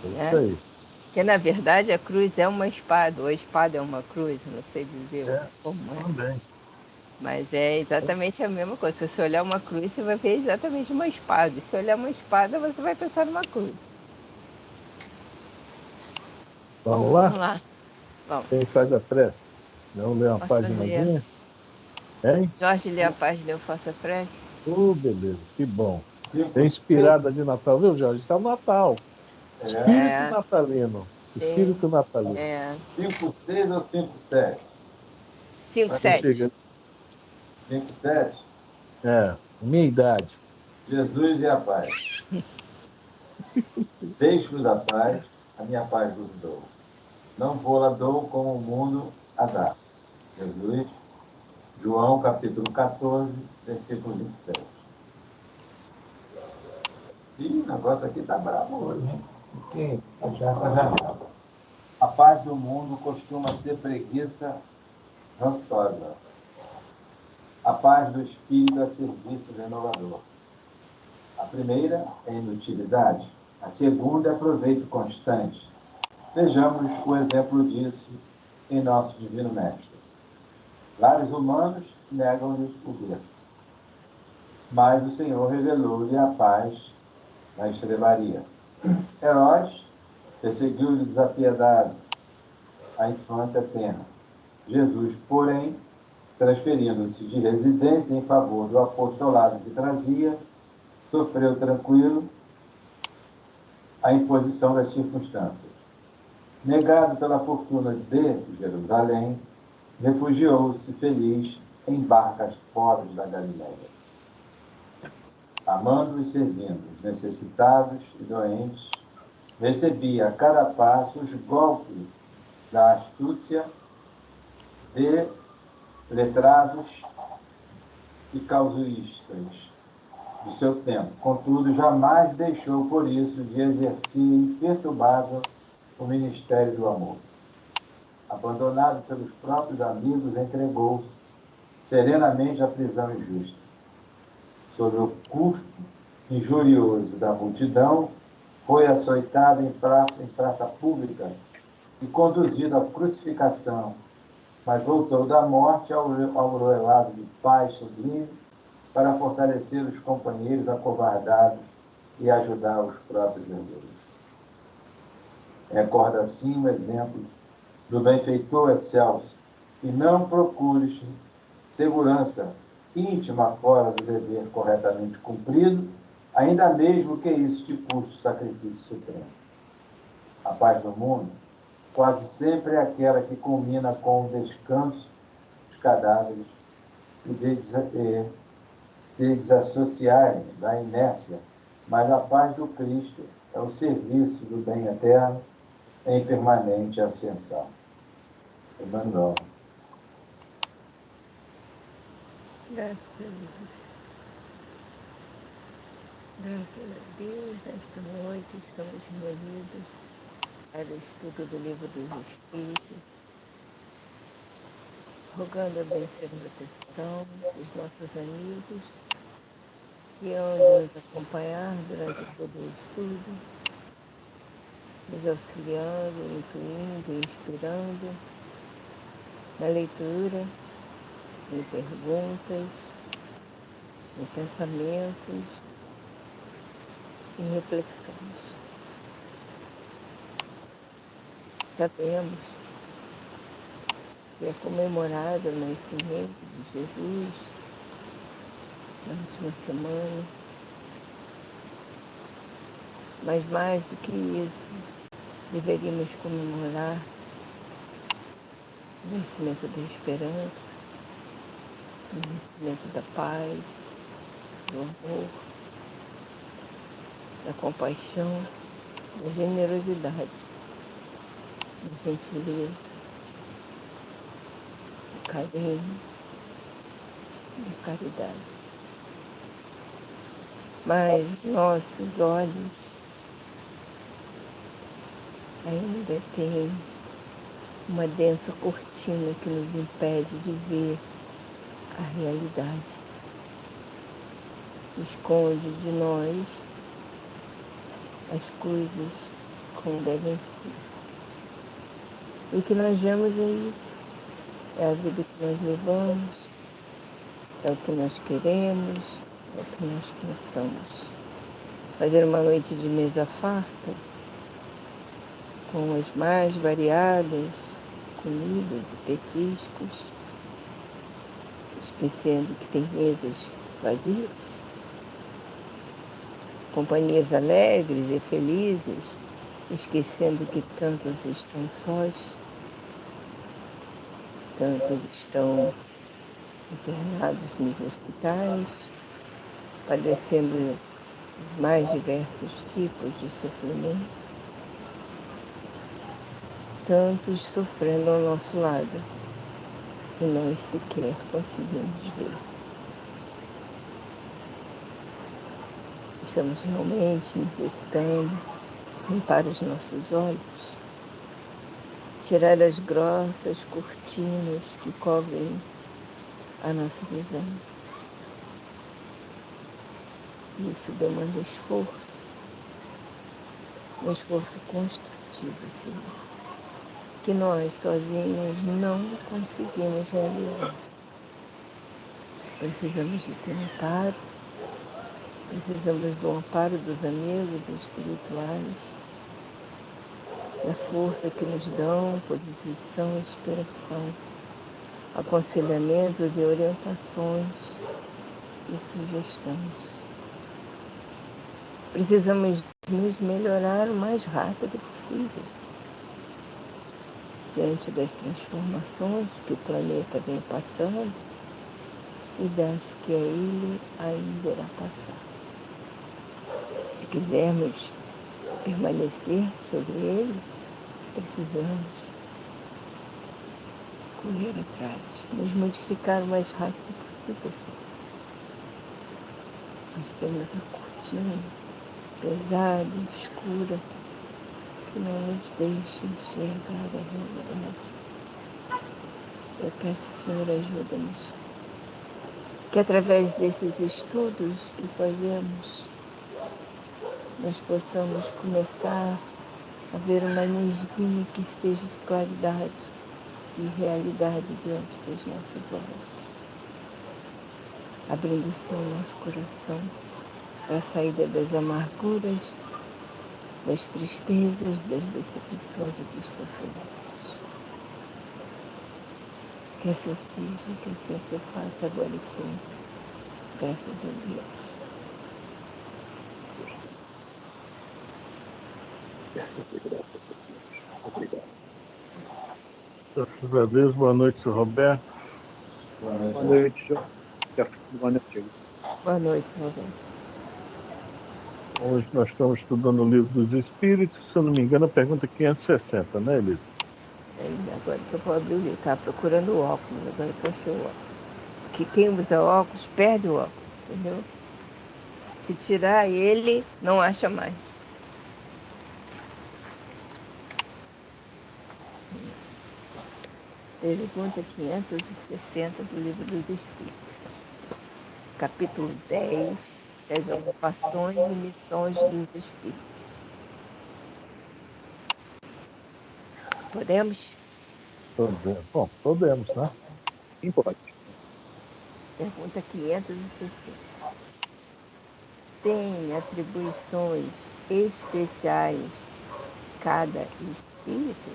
É isso né? aí. Porque, na verdade, a cruz é uma espada, ou a espada é uma cruz, não sei dizer É, como é. também. Mas é exatamente a mesma coisa. Se você olhar uma cruz, você vai ver exatamente uma espada. E se olhar uma espada, você vai pensar numa cruz. Bom, Vamos vamos lá? lá. Vamos. Quem faz a prece? Vamos ler uma Posso ler. paginazinha? Hein? Jorge lê a página, eu faço a prece. Beleza, que bom. É 5-6. inspirada de Natal, viu, Jorge? Está no Natal. É. Espírito É, natalino. sim. Espírito natalino. É. 5-6 ou 5-7? 5, Não 7. chega. 5-7. Minha idade. Jesus e a paz. Deixo-vos a paz, a minha paz vos dou. Não vou-la dou como o mundo a dá. Jesus, João capítulo 14, versículo 27. Ih, o negócio aqui tá bravo hoje, hein? Tem que fechar essa janela. A paz do mundo costuma ser preguiça rançosa. A paz do espírito é serviço renovador. A primeira é inutilidade, a segunda é proveito constante. Vejamos o exemplo disso em nosso Divino Mestre. Vários humanos negam-lhes o berço, mas o Senhor revelou-lhe a paz na estrebaria. Herodes perseguiu-lhe desapiedado a infância tenra. Jesus, porém, transferindo-se de residência em favor do apostolado que trazia, sofreu tranquilo a imposição das circunstâncias. Negado pela fortuna de Jerusalém, refugiou-se feliz em barcas pobres da Galiléia. Amando e servindo os necessitados e doentes, recebia a cada passo os golpes da astúcia de letrados e casuístas de seu tempo. Contudo, jamais deixou por isso de exercer imperturbável o ministério do amor. Abandonado pelos próprios amigos, entregou-se serenamente à prisão injusta. Sob o custo injurioso da multidão, foi açoitado em praça pública e conduzido à crucificação, mas voltou da morte ao aureolado de paz sublime para fortalecer os companheiros acovardados e ajudar os próprios herdeiros. Recorda assim o exemplo do benfeitor excelso e não procures segurança íntima fora do dever corretamente cumprido, ainda mesmo que isso te custe o sacrifício supremo. A paz do mundo quase sempre é aquela que culmina com o descanso dos cadáveres e de se desassociarem da inércia, mas a paz do Cristo é o serviço do bem eterno em permanente ascensão. Emmanuel. Graças a Deus. Graças a Deus, nesta noite estamos reunidos para o estudo do livro dos Espíritos, rogando a bênção e proteção dos nossos amigos que hão de nos acompanhar durante todo o estudo, nos auxiliando, incluindo, inspirando na leitura, em perguntas, em pensamentos, em reflexões. Sabemos que é comemorado o nascimento de Jesus na última semana, mas mais do que isso, deveríamos comemorar o nascimento da esperança, o nascimento da paz, do amor, da compaixão, da generosidade, da gentileza, do carinho, da caridade. Mas nossos olhos ainda têm uma densa cortina que nos impede de ver a realidade. Esconde de nós as coisas como devem ser. E o que nós vemos é isso. É a vida que nós levamos, é o que nós queremos, é o que nós pensamos. Fazer uma noite de mesa farta, com as mais variadas comidas e petiscos, esquecendo que tem mesas vazias, companhias alegres e felizes, esquecendo que tantos estão sós, tantos estão internados nos hospitais, padecendo os mais diversos tipos de sofrimento, tantos sofrendo ao nosso lado, e nós sequer conseguimos ver. Estamos realmente necessitando limpar os nossos olhos, tirar as grossas cortinas que cobrem a nossa visão. Isso demanda esforço, um esforço construtivo, Senhor, que nós sozinhos não conseguimos realizar. Precisamos de ter amparo, precisamos do amparo dos amigos espirituais, da força que nos dão posição, inspiração, aconselhamentos e orientações e sugestões. Precisamos nos melhorar o mais rápido possível diante das transformações que o planeta vem passando e das que ele ainda irá passar. Se quisermos permanecer sobre ele, precisamos correr atrás, nos modificar o mais rápido possível. Nós temos a cortina pesada, escura, que não nos deixe enxergar a realidade. Eu peço, Senhor, ajuda-nos. Que através desses estudos que fazemos, nós possamos começar a ver uma neblina que seja de claridade e realidade diante dos nossos olhos. Abrindo assim o nosso coração para a saída das amarguras, das tristezas, das decepções e dos sofrimentos. Que assim seja, que assim se faça agora e sempre. Graças a Deus. Obrigado. Graças a Deus. Boa noite, Sr. Roberto. Boa noite, Jorge. Boa noite. Boa noite, Roberto. Hoje nós estamos estudando o Livro dos Espíritos, se eu não me engano, a pergunta 560, né, Elisa? Agora que eu vou abrir o livro, estava procurando o óculos, agora que eu achei o óculos. Porque quem usa óculos perde o óculos, entendeu? Se tirar ele, não acha mais. Pergunta 560 do Livro dos Espíritos. Capítulo 10, das ocupações e missões dos Espíritos. Podemos? Bom, podemos, né? Sim, pode. Pergunta 560. Tem atribuições especiais cada espírito?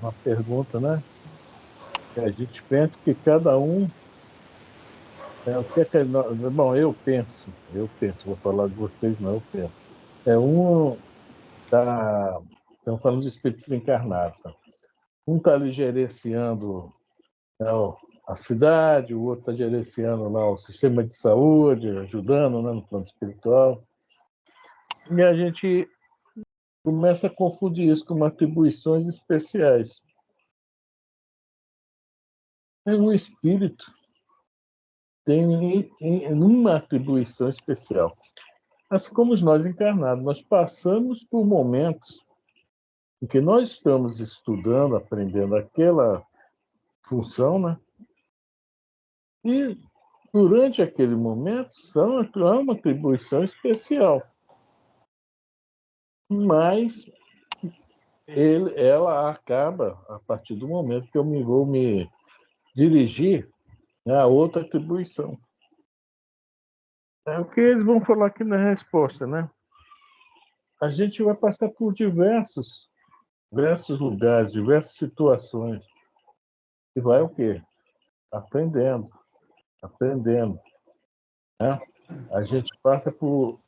Uma pergunta, né? A gente pensa que cada um o que é que bom, eu penso, vou falar de vocês, não, eu penso. Um está, estamos falando de espíritos encarnados. Né? Um está ali gerenciando, né, a cidade, o outro está gerenciando lá o sistema de saúde, ajudando, né, no plano espiritual. E a gente começa a confundir isso com atribuições especiais. Um espírito tem uma atribuição especial. Assim como nós encarnados, nós passamos por momentos em que nós estamos estudando, aprendendo aquela função, né? E durante aquele momento é uma atribuição especial. mas ela acaba a partir do momento que eu vou me dirigir, né, a outra atribuição. É o que eles vão falar aqui na resposta, né? A gente vai passar por diversos lugares, diversas situações. E vai o quê? Aprendendo, né? A gente passa por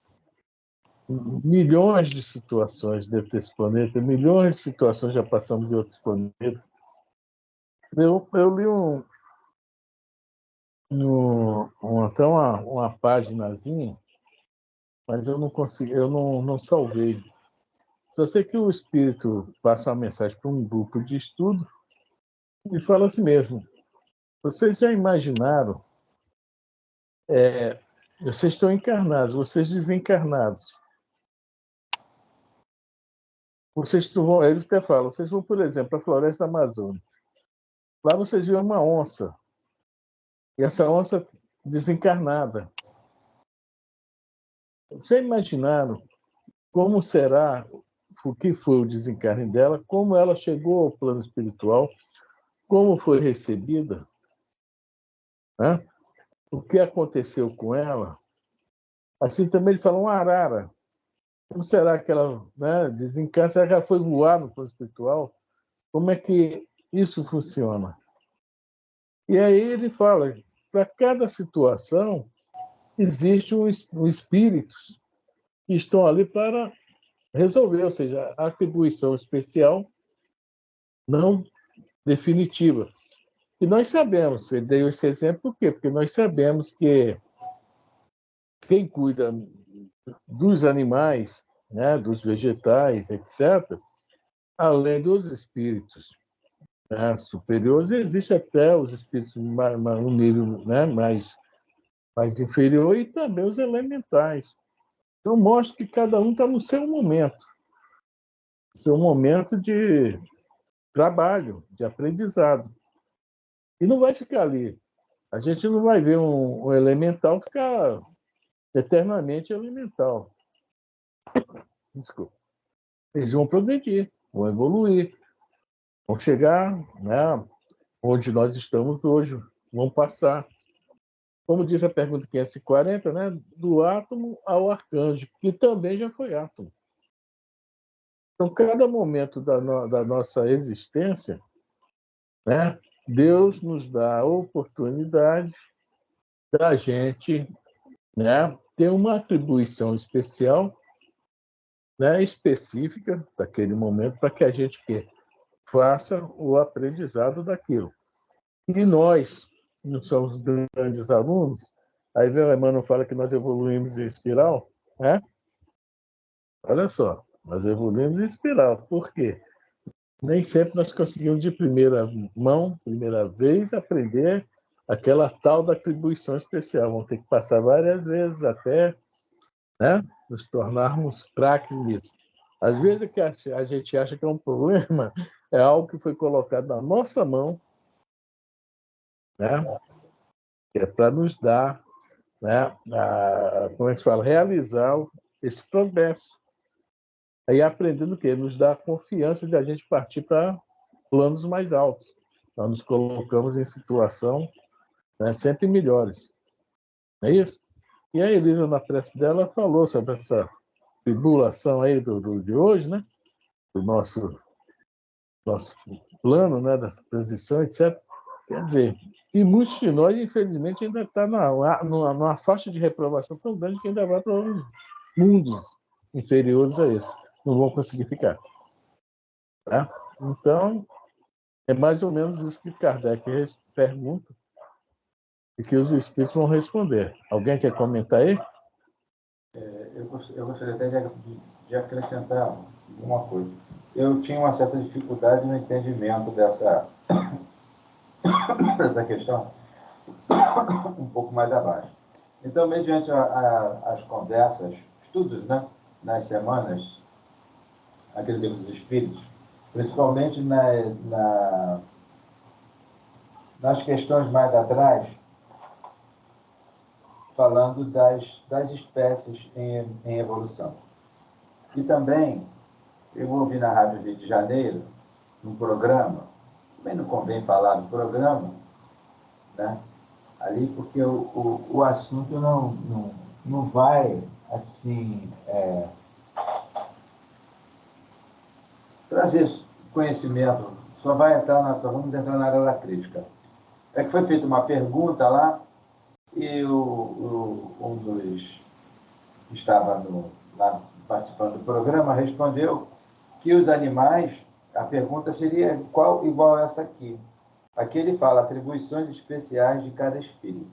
milhões de situações dentro desse planeta, milhões de situações já passamos em outros planetas. Eu li até uma paginazinha, mas eu não consegui, eu não salvei. Só sei que o espírito passa uma mensagem para um grupo de estudo e fala assim mesmo: vocês já imaginaram? Vocês estão encarnados, vocês desencarnados. Vocês vão, ele até fala, vocês vão, por exemplo, para a floresta amazônica. Lá vocês viram uma onça. E essa onça desencarnada. Já imaginaram como será, o que foi o desencarne dela, como ela chegou ao plano espiritual, como foi recebida, né? O que aconteceu com ela? Assim também ele fala uma arara. Como será que ela, né, desencarna? Será que ela foi voar no plano espiritual? Como é que isso funciona? E aí ele fala, para cada situação existe um espíritos que estão ali para resolver, ou seja, a atribuição especial não definitiva. E nós sabemos, eu dei esse exemplo por quê? Porque nós sabemos que quem cuida dos animais, né, dos vegetais, etc., além dos espíritos, né, superiores, existe até os espíritos um nível, né, mais inferior e também os elementais. Então, mostra que cada um está no seu momento de trabalho, de aprendizado. E não vai ficar ali. A gente não vai ver um elemental ficar eternamente elemental. Desculpa. Eles vão progredir, vão evoluir, vão chegar, né, onde nós estamos hoje, vão passar. Como diz a pergunta 540, né, do átomo ao arcanjo, que também já foi átomo. Então, cada momento da nossa existência, né, Deus nos dá a oportunidade da gente, né, ter uma atribuição especial, né, específica daquele momento para que a gente faça o aprendizado daquilo. E nós não somos grandes alunos, aí vem o Emmanuel fala que nós evoluímos em espiral, né? Olha só, nós evoluímos em espiral. Por quê? Nem sempre nós conseguimos de primeira mão, primeira vez, aprender aquela tal da atribuição especial. Vamos ter que passar várias vezes até, né, nos tornarmos craques nisso. Às vezes o que a gente acha que é um problema é algo que foi colocado na nossa mão, né, que é para nos dar, né, como é que se fala, realizar esse progresso. Aí aprendendo o quê? Nos dá a confiança de a gente partir para planos mais altos. Nós nos colocamos em situação, né, sempre melhores. Não é isso? E a Elisa, na prece dela, falou sobre essa tribulação aí de hoje, né? Do nosso plano, né, da transição, etc. Quer dizer, e muitos de nós, infelizmente, ainda está numa faixa de reprovação tão grande que ainda vai para os mundos inferiores a esse. Não vão conseguir ficar. Tá? Então, é mais ou menos isso que Kardec pergunta e que os espíritos vão responder. Alguém quer comentar aí? Eu gostaria até de acrescentar uma coisa. Eu tinha uma certa dificuldade no entendimento dessa questão, um pouco mais abaixo. Então, mediante as conversas, estudos, né, nas semanas, aquele livro dos Espíritos, principalmente nas questões mais atrás, falando das espécies em evolução. E também, eu ouvi na Rádio Rio de Janeiro, num programa, também não convém falar do programa, né? Ali, porque o assunto não vai, assim, trazer conhecimento, só vamos entrar na área da crítica. É que foi feita uma pergunta lá, e um dos que estava lá participando do programa respondeu que os animais, a pergunta seria igual a essa aqui. Aqui ele fala atribuições especiais de cada espírito.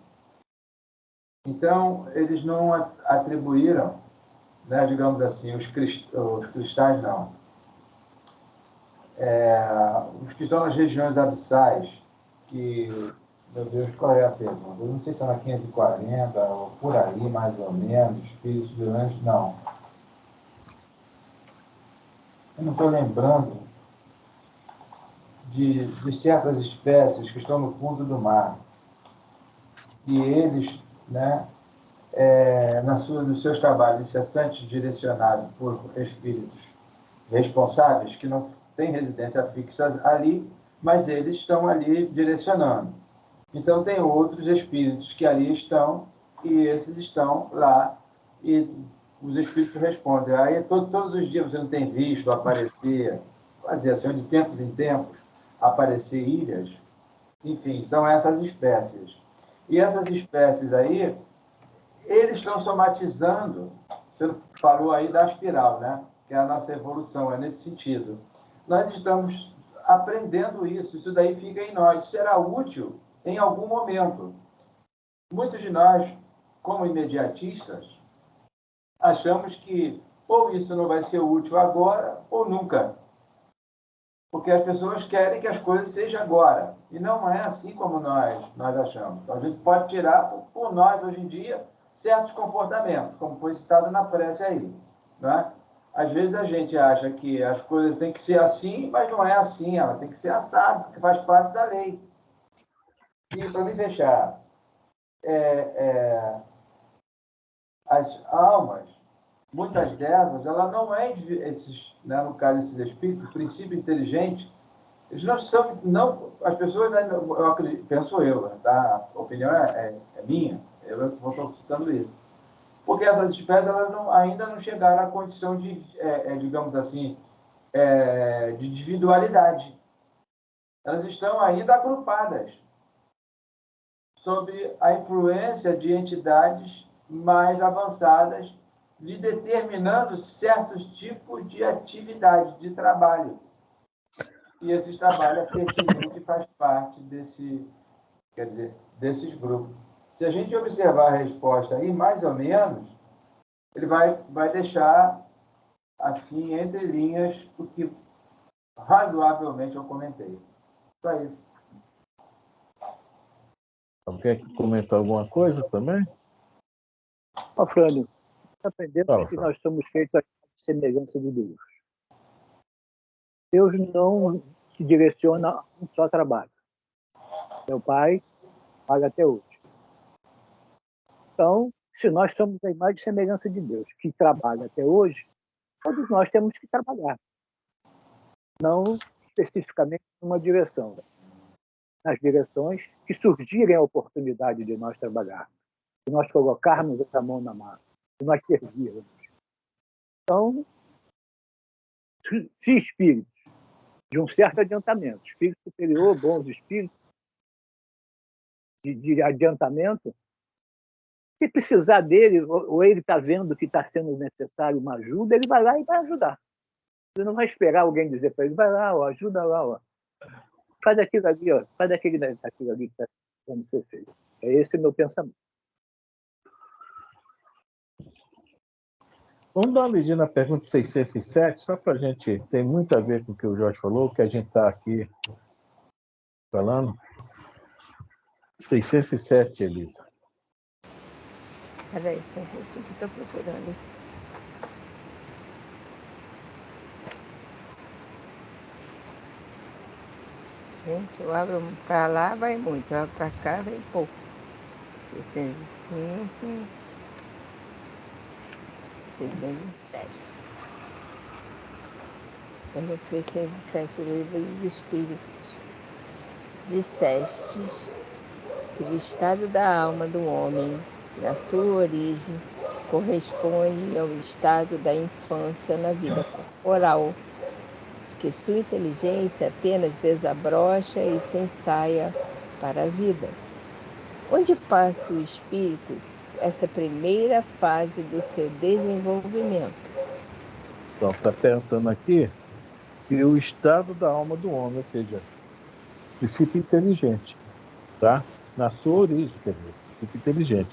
Então, eles não atribuíram, né, digamos assim, os cristais não. Os que estão nas regiões abissais, que, meu Deus, qual é a pergunta? Eu não sei se é na 540, ou por aí, mais ou menos, espíritos durante, não. Eu não estou lembrando de certas espécies que estão no fundo do mar. E eles, né, nos seus trabalhos incessantes direcionados por espíritos responsáveis, que não têm residência fixa ali, mas eles estão ali direcionando. Então, tem outros espíritos que ali estão, e esses estão lá, e os espíritos respondem. Aí, todos os dias você não tem visto aparecer, pode dizer assim, de tempos em tempos, aparecer ilhas. Enfim, são essas espécies. E essas espécies aí, eles estão somatizando, você falou aí da espiral, né? Que é a nossa evolução, é nesse sentido. Nós estamos aprendendo isso daí fica em nós, será útil em algum momento. Muitos de nós, como imediatistas, achamos que ou isso não vai ser útil agora ou nunca. Porque as pessoas querem que as coisas sejam agora. E não é assim como nós achamos. Então, a gente pode tirar, por nós, hoje em dia, certos comportamentos, como foi citado na prece aí. Né? Às vezes a gente acha que as coisas têm que ser assim, mas não é assim. Ela tem que ser assada, porque faz parte da lei. E, para me fechar, as almas, muitas delas, ela não é, né, no caso desses espíritos, o princípio inteligente, eles não são, as pessoas, eu acredito, penso eu, tá? A opinião é minha, eu estou citando isso. Porque essas espécies elas ainda não chegaram à condição de, digamos assim, de individualidade. Elas estão ainda agrupadas sob a influência de entidades mais avançadas, lhe determinando certos tipos de atividade, de trabalho. E esse trabalho é pertinente e faz parte desses grupos. Se a gente observar a resposta aí, mais ou menos, ele vai deixar, assim, entre linhas, o que razoavelmente eu comentei. Só isso. Quer comentar alguma coisa também? Frânio, aprendemos Fala, que Fala. nós somos feitos à semelhança de Deus. Deus não se direciona a um só trabalho. Meu pai paga até hoje. Então, se nós somos a imagem e semelhança de Deus, que trabalha até hoje, todos nós temos que trabalhar. Não especificamente numa direção. Nas direções que surgirem a oportunidade de nós trabalhar, de nós colocarmos a mão na massa, de nós servirmos. Então, se espíritos de um certo adiantamento, espírito superior, bons espíritos, de adiantamento, se precisar dele, ou ele está vendo que está sendo necessário uma ajuda, ele vai lá e vai ajudar. Ele não vai esperar alguém dizer para ele, vai lá, ó, ajuda lá, ó. Faz aquilo ali, ó, faz aquilo ali que está precisando ser feito. É esse o meu pensamento. Vamos dar uma lidinha na pergunta 607, só para a gente, tem muito a ver com o que o Jorge falou, que a gente está aqui falando. 607, Elisa. Peraí, só isso que estou procurando. Gente, eu abro para lá, vai muito. Eu abro para cá, vem pouco. 605, 607. quando fechaste o livro dos Espíritos, dissestes que o estado da alma do homem, na sua origem, corresponde ao estado da infância na vida corporal, que sua inteligência apenas desabrocha e se ensaia para a vida. Onde passa o espírito essa primeira fase do seu desenvolvimento? Então, está perguntando aqui que o estado da alma do homem, ou seja, princípio inteligente, tá? Na sua origem, quer dizer, princípio inteligente.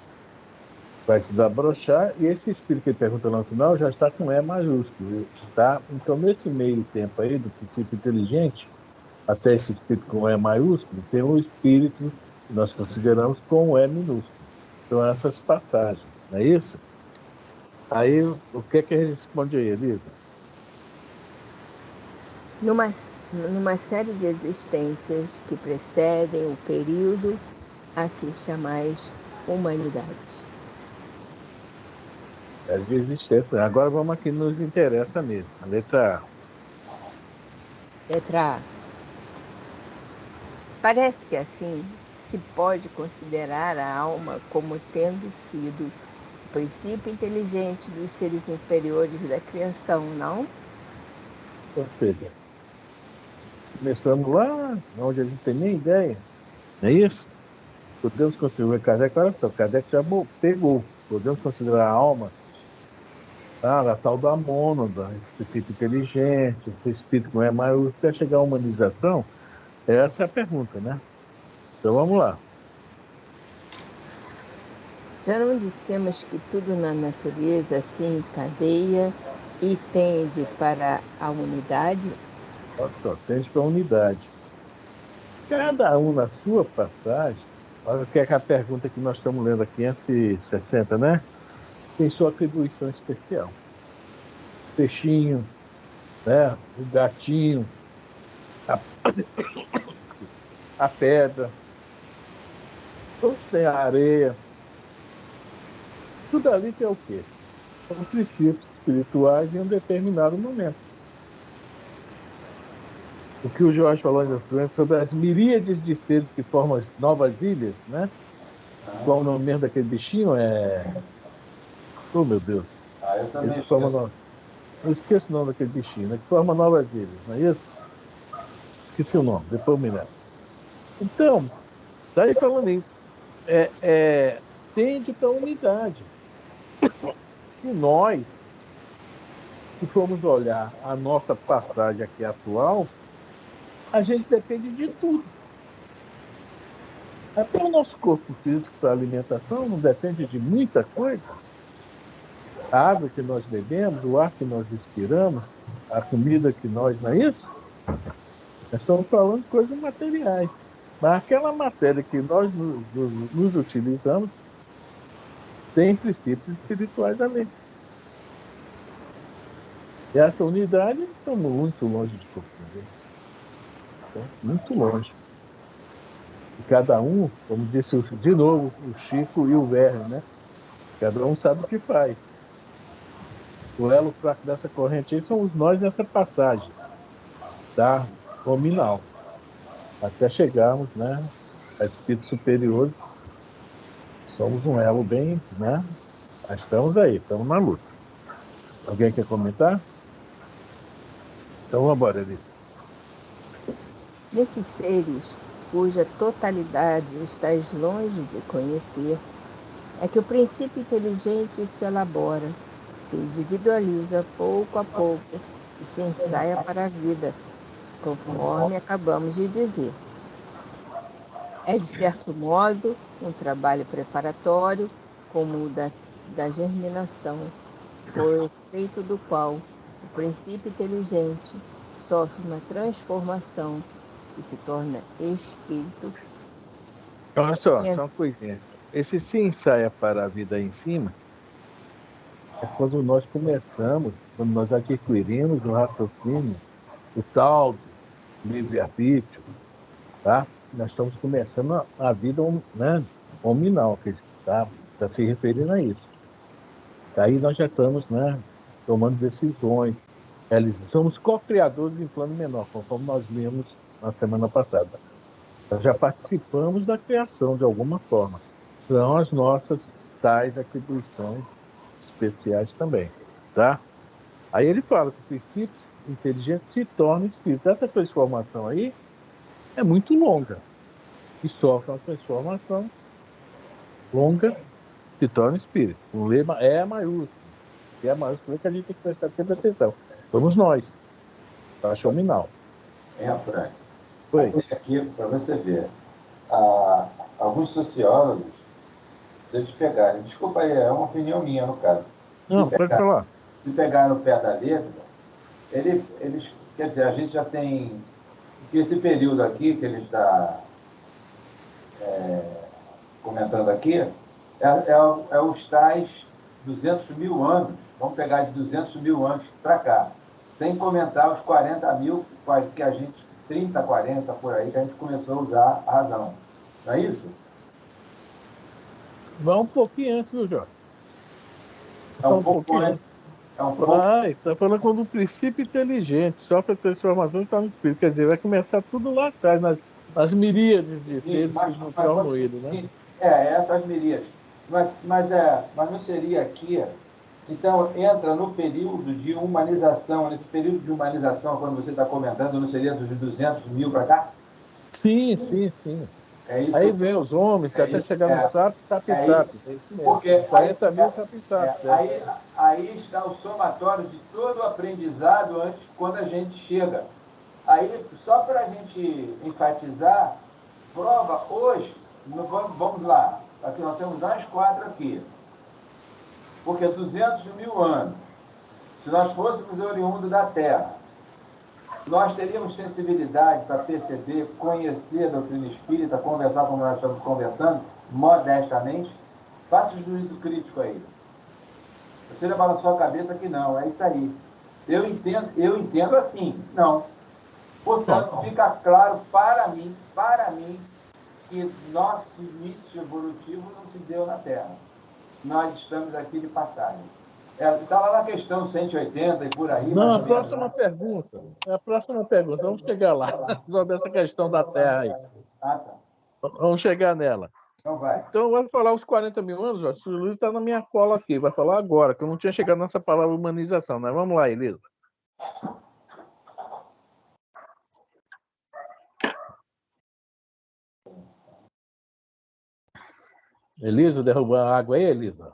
Vai se desabrochar, e esse espírito que ele pergunta lá no final já está com E maiúsculo, tá? Então, nesse meio tempo aí do princípio inteligente, até esse espírito com E maiúsculo, tem um espírito que nós consideramos com E minúsculo. Então, essas passagens, não é isso? Aí, o que é que ele responde aí, Elisa? Numa série de existências que precedem o período a que chamais humanidade. É de existência. Agora vamos aqui nos interessa mesmo. A letra A. Letra A. Parece que assim se pode considerar a alma como tendo sido o princípio inteligente dos seres inferiores da criação, não? Ou seja, começamos lá, onde a gente tem nem ideia. Não é isso? Podemos considerar Kardec, olha só, Kardec já pegou. Podemos considerar a alma a tal da mônada, esse princípio inteligente, esse espírito que não é maior, até chegar à humanização? Essa é a pergunta, né? Então vamos lá. Já não dissemos que tudo na natureza se encadeia e tende para a unidade? Olha só, tende para a unidade. Cada um na sua passagem, olha o que é a pergunta que nós estamos lendo aqui, 560, né? Tem sua atribuição especial. O peixinho, né? O gatinho, a pedra, todos têm a areia. Tudo ali tem o quê? São princípios espirituais em um determinado momento. O que o Jorge falou sobre as miríades de seres que formam as novas ilhas, né? Qual o nome mesmo daquele bichinho? Oh, meu Deus. Eu também Esse forma esqueço. Não esqueço o nome daquele bichinho, né? Que forma novas ilhas, não é isso? Esqueci o nome, depois eu me lembro. Então, daí falando aí, tende para a unidade. E nós, se formos olhar a nossa passagem aqui atual, a gente depende de tudo. Até o nosso corpo físico para alimentação não depende de muita coisa. A água que nós bebemos, o ar que nós respiramos, a comida que nós, não é isso? Nós estamos falando de coisas materiais. Mas aquela matéria que nós nos utilizamos tem princípios espirituais ali. E essa unidade estamos muito longe de compreender. Muito longe. E cada um, como disse de novo o Chico e o Werner, né? Cada um sabe o que faz. O elo fraco dessa corrente aí são os nós nessa passagem, tá? Nominal. Até chegarmos, né? A espíritos superiores, somos um elo bem, né? Mas estamos aí, estamos na luta. Alguém quer comentar? Então vamos embora, Eli. Nesses seres, cuja totalidade estás longe de conhecer, é que o princípio inteligente se elabora, se individualiza pouco a pouco e se ensaia para a vida, conforme acabamos de dizer. É, de certo modo, um trabalho preparatório, como o da germinação, por efeito do qual o princípio inteligente sofre uma transformação e se torna espírito. Olha só uma coisinha. Esse se ensaia para a vida aí em cima é quando nós começamos, quando nós adquirimos o raciocínio, o tal livre-arbítrio, tá? Nós estamos começando a vida, né, hominal, que está se referindo a isso. Daí nós já estamos, né, tomando decisões, Elisa, somos co-criadores em plano menor, conforme nós vimos na semana passada. Nós já participamos da criação de alguma forma. São as nossas tais atribuições especiais também, tá? Aí ele fala que o princípio inteligente se torna espírito. Essa transformação aí é muito longa. E sofre uma transformação longa, se torna espírito. O lema é maiúsculo. E é maiúsculo que a gente tem que prestar sempre atenção. Somos nós. Taxa nominal. Frank. Oi. Aqui, para você ver, alguns sociólogos, se eles pegarem, desculpa aí, é uma opinião minha no caso. Não, pode falar. Se pegar no pé da letra, eles, quer dizer, a gente já tem, que esse período aqui que ele está comentando aqui, é os tais 200 mil anos, vamos pegar de 200 mil anos para cá, sem comentar os 40 mil que a gente, 30, 40 por aí, que a gente começou a usar a razão. Não é isso? Vai um pouquinho antes, viu, Jorge? É um pouco antes. É um pouco... Está falando quando o princípio inteligente sofre a transformação está no espírito. Quer dizer, vai começar tudo lá atrás, nas miríades de seres que não formam ele, né? Sim, essas miríades. Mas não seria aqui. Então, entra no período de humanização. Nesse período de humanização, quando você está comentando, não seria dos 200 mil para cá? Sim. É isso. Aí vem os homens, que até chegar no SAP, SAP. Porque 40 mil SAP. Aí está o somatório de todo o aprendizado antes, quando a gente chega. Aí, só para a gente enfatizar, prova hoje, vamos lá, aqui nós temos nós 4 aqui, porque 200 mil anos, se nós fôssemos oriundos da Terra, nós teríamos sensibilidade para perceber, conhecer a doutrina espírita, conversar como nós estamos conversando, modestamente. Faça o juízo crítico aí. Você já balançou a cabeça que não, é isso aí. Eu entendo assim, não. Portanto, fica claro para mim, que nosso início evolutivo não se deu na Terra. Nós estamos aqui de passagem. Está lá na questão 180 e por aí. Não, a próxima pergunta. É a próxima pergunta. Vamos chegar lá. Sobre essa questão da Terra aí. Ah, tá. Vamos chegar nela. Então vai. Então, vai falar os 40 mil anos, Jorge. O Luiz está na minha cola aqui. Vai falar agora, que eu não tinha chegado nessa palavra humanização, né? Vamos lá, Elisa. Elisa, derrubou a água aí, Elisa?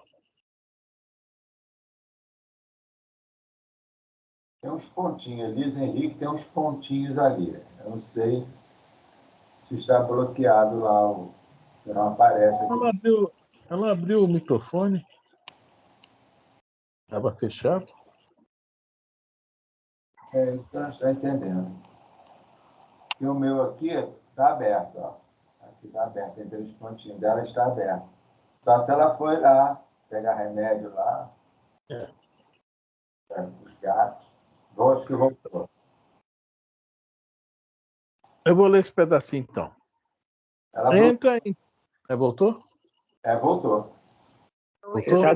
Tem uns pontinhos, Elisa Henrique tem uns pontinhos ali. Eu não sei se está bloqueado lá, não aparece aqui. Ela abriu o microfone. Estava fechado. É isso que eu não estou entendendo. E o meu aqui está aberto, ó. Aqui está aberto, entre os pontinhos dela está aberto. Só se ela foi lá, pegar remédio lá. Os gatos. Acho que voltou. Eu vou ler esse pedacinho, então. Ela entra em... Voltou? Voltou. Voltou?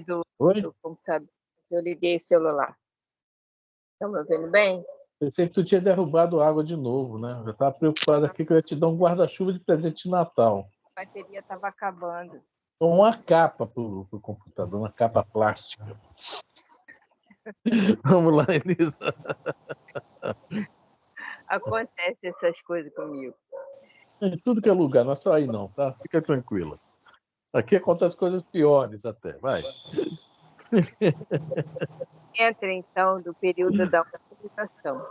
Do computador. Eu liguei o celular. Estão me ouvindo bem? Pensei que tu tinha derrubado água de novo, né? Eu estava preocupado aqui que eu ia te dar um guarda-chuva de presente de Natal. A bateria estava acabando. Uma capa para o computador, uma capa plástica. Vamos lá, Elisa. Acontece essas coisas comigo. Em tudo que é lugar, não é só aí não, tá? Fica tranquila. Aqui acontecem coisas piores até, vai. Entra, então, do período da humanização.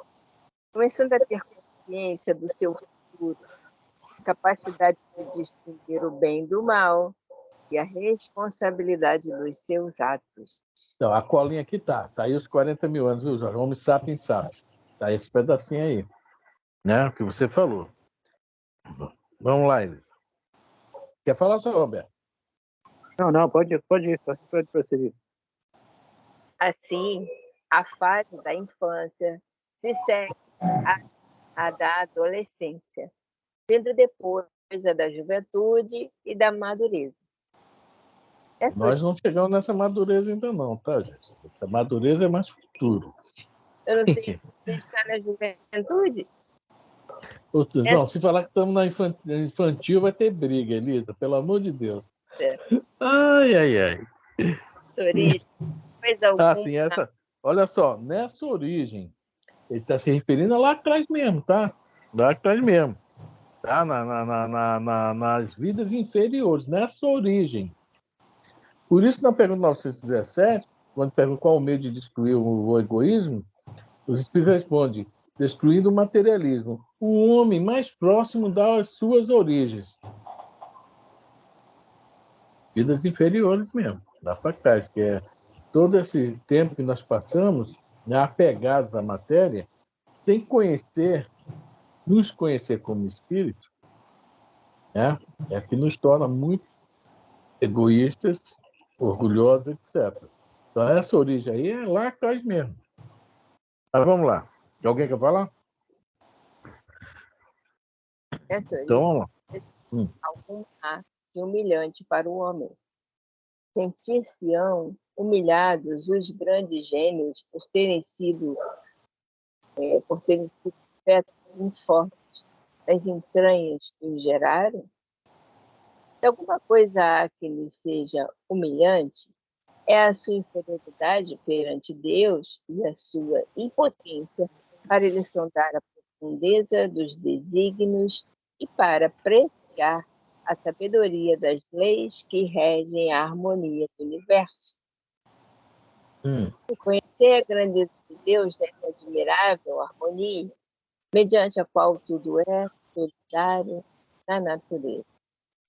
Começando a ter consciência do seu futuro, capacidade de distinguir o bem do mal e a responsabilidade dos seus atos. Então, a colinha aqui tá aí os 40 mil anos, viu, Jorge? Homo sapiens sapiens. Tá esse pedacinho aí, né? O que você falou. Vamos lá, Elisa. Quer falar, senhor Roberto? Não, pode ir, pode prosseguir. Assim, a fase da infância se segue a da adolescência, vindo depois a da juventude e da madureza. Nós não chegamos nessa madureza ainda não, tá, gente? Essa madureza é mais futuro. Eu não sei se você está na juventude. Não, se falar que estamos na infantil, vai ter briga, Elisa, pelo amor de Deus. Ai, ai, ai. Origem, coisa alguma. Sim, olha só, nessa origem, ele está se referindo lá atrás mesmo, tá? Lá atrás mesmo. Tá? Nas vidas inferiores, nessa origem. Por isso, na pergunta 917, quando pergunta qual o meio de destruir o egoísmo, os espíritos respondem: destruindo o materialismo, o homem mais próximo das suas origens. Vidas inferiores mesmo, lá para trás, que é todo esse tempo que nós passamos, né, apegados à matéria, sem conhecer, nos conhecer como espírito, né, é que nos torna muito egoístas, orgulhosos, etc. Então, essa origem aí é lá atrás mesmo. Mas vamos lá. Alguém quer falar? Essa Então, origem vamos lá. algum ato de humilhante para o homem. Sentir-se-ão humilhados os grandes gênios por terem sido afetos muito fortes das entranhas que os geraram? Se alguma coisa há que lhe seja humilhante, é a sua inferioridade perante Deus e a sua impotência para lhe sondar a profundeza dos desígnios e para apreciar a sabedoria das leis que regem a harmonia do universo. Conhecer a grandeza de Deus nessa admirável harmonia, mediante a qual tudo é solidário na natureza.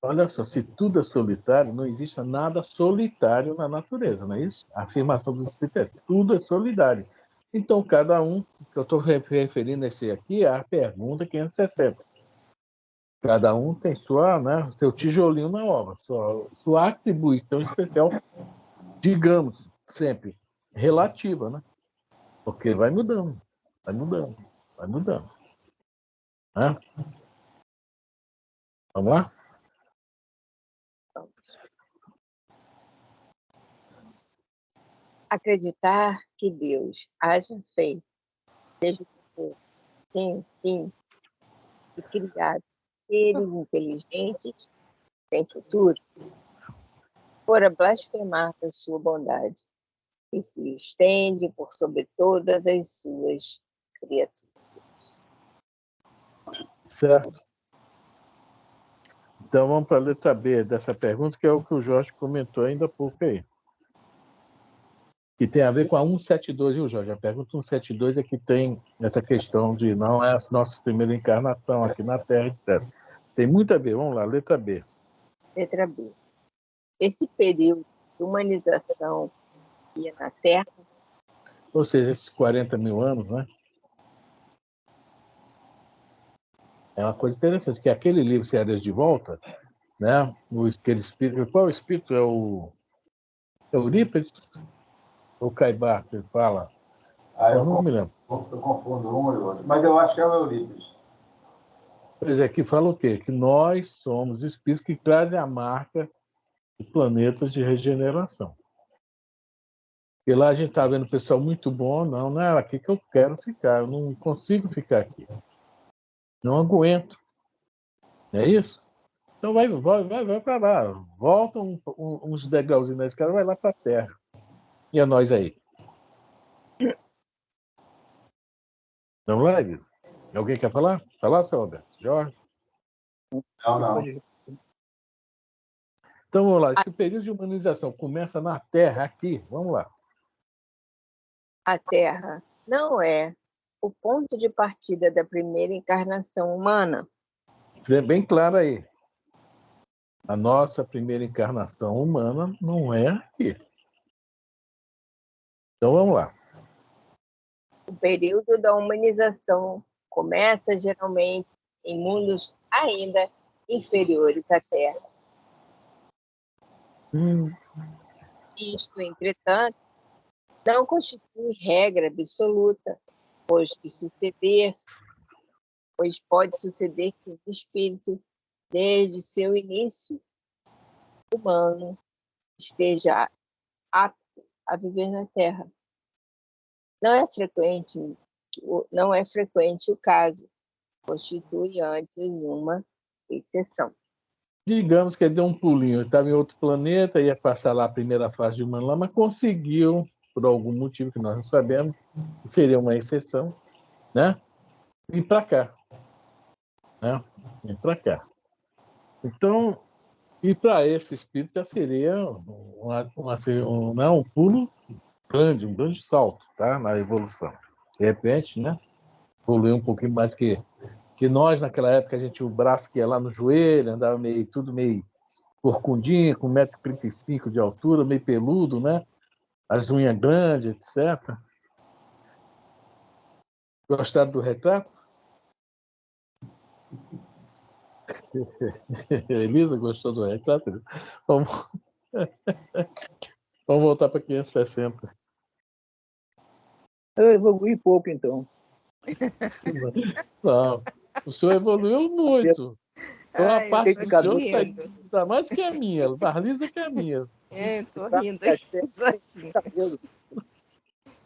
Olha só, se tudo é solitário, não existe nada solitário na natureza, não é isso? A afirmação dos espíritos é tudo é solidário. Então, cada um, que eu estou referindo esse aqui, é a pergunta 560. Cada um tem seu tijolinho na obra, sua atribuição especial, digamos, sempre relativa, né? Porque vai mudando, vai mudando, vai mudando. Né? Vamos lá? Acreditar que Deus haja feito, seja o que for, sem fim, e criado seres inteligentes sem futuro, fora blasfemar da sua bondade, que se estende por sobre todas as suas criaturas. Certo. Então vamos para a letra B dessa pergunta, que é o que o Jorge comentou ainda há pouco aí. Que tem a ver com a 172, viu, Jorge? A pergunta 172 é que tem essa questão de não é a nossa primeira encarnação aqui na Terra, etc. Tem muito a ver. Vamos lá, letra B. Letra B. Esse período de humanização na Terra, Ou seja, esses 40 mil anos, né? É uma coisa interessante, que aquele livro Ceareiros de Volta, né? Aquele espírito, qual espírito é o Eurípides? O Caibar, que ele fala? Eu não me lembro. Eu confundo um e outro, mas eu acho que é o Eurípides. Pois é, que fala o quê? Que nós somos espíritos que trazem a marca de planetas de regeneração. E lá a gente está vendo o pessoal muito bom, não é aqui que eu quero ficar, eu não consigo ficar aqui. Não aguento. Não é isso? Então vai para lá, volta uns degrauzinhos da escada, vai lá para a Terra. E a nós aí? Vamos lá, Elisa? Alguém quer falar? Falar, seu Roberto? Jorge? Não. Então vamos lá, esse período de humanização começa na Terra, aqui, vamos lá. a Terra não é o ponto de partida da primeira encarnação humana. Bem claro aí. A nossa primeira encarnação humana não é aqui. Então vamos lá. O período da humanização começa geralmente em mundos ainda inferiores à Terra. Isto, entretanto, não constitui regra absoluta, pois pode suceder que o espírito, desde seu início humano, esteja apto a viver na Terra. Não é frequente o caso, constitui antes uma exceção. Digamos que ele deu um pulinho, ele estava em outro planeta, ia passar lá a primeira fase de humano lá, mas conseguiu, por algum motivo que nós não sabemos, que seria uma exceção, né? Ir para cá. Né? Ir para cá. Então, ir para esse espírito já seria um pulo grande, um grande salto, tá? Na evolução. De repente, né? Evoluiu um pouquinho mais que nós, naquela época, a gente tinha o braço que ia lá no joelho, andava tudo meio corcundinho, com 1,35 m de altura, meio peludo, né? As unhas grandes, etc. Gostaram do retrato? Elisa gostou do retrato? Vamos, vamos voltar para 560. Eu evolui pouco, então. Não, o senhor evoluiu muito. Então, a parte do senhor está mais que a minha, mais lisa que a minha. Estou rindo aqui. Cabelo.